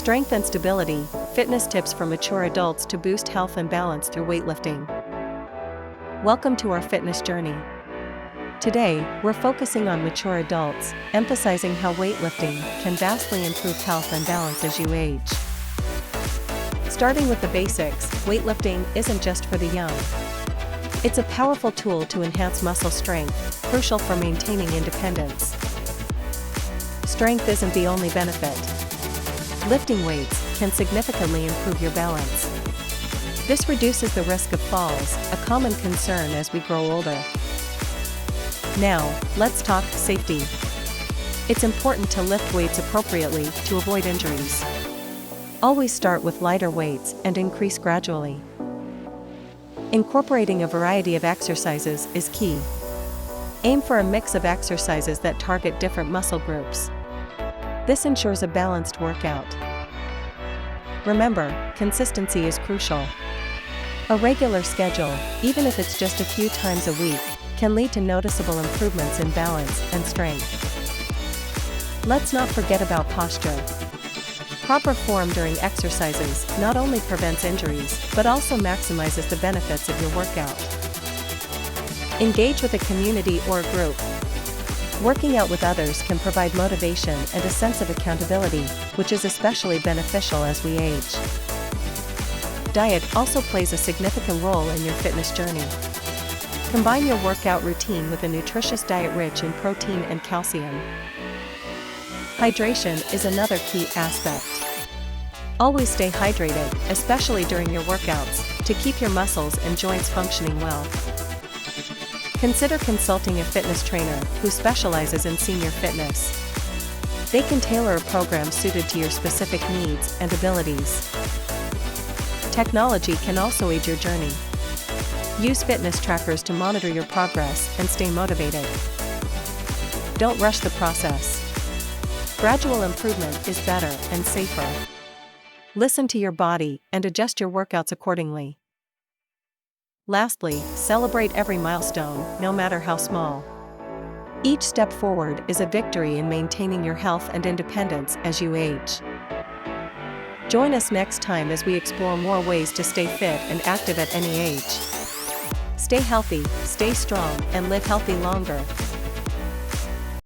Strength and stability, fitness tips for mature adults to boost health and balance through weightlifting. Welcome to our fitness journey. Today, we're focusing on mature adults, emphasizing how weightlifting can vastly improve health and balance as you age. Starting with the basics, weightlifting isn't just for the young. It's a powerful tool to enhance muscle strength, crucial for maintaining independence. Strength isn't the only benefit. Lifting weights can significantly improve your balance. This reduces the risk of falls, a common concern as we grow older. Now, let's talk safety. It's important to lift weights appropriately to avoid injuries. Always start with lighter weights and increase gradually. Incorporating a variety of exercises is key. Aim for a mix of exercises that target different muscle groups. This ensures a balanced workout. Remember, consistency is crucial. A regular schedule, even if it's just a few times a week, can lead to noticeable improvements in balance and strength. Let's not forget about posture. Proper form during exercises not only prevents injuries, but also maximizes the benefits of your workout. Engage with a community or a group. Working out with others can provide motivation and a sense of accountability, which is especially beneficial as we age. Diet also plays a significant role in your fitness journey. Combine your workout routine with a nutritious diet rich in protein and calcium. Hydration is another key aspect. Always stay hydrated, especially during your workouts, to keep your muscles and joints functioning well. Consider consulting a fitness trainer who specializes in senior fitness. They can tailor a program suited to your specific needs and abilities. Technology can also aid your journey. Use fitness trackers to monitor your progress and stay motivated. Don't rush the process. Gradual improvement is better and safer. Listen to your body and adjust your workouts accordingly. Lastly, celebrate every milestone, no matter how small. Each step forward is a victory in maintaining your health and independence as you age. Join us next time as we explore more ways to stay fit and active at any age. Stay healthy, stay strong, and live healthy longer.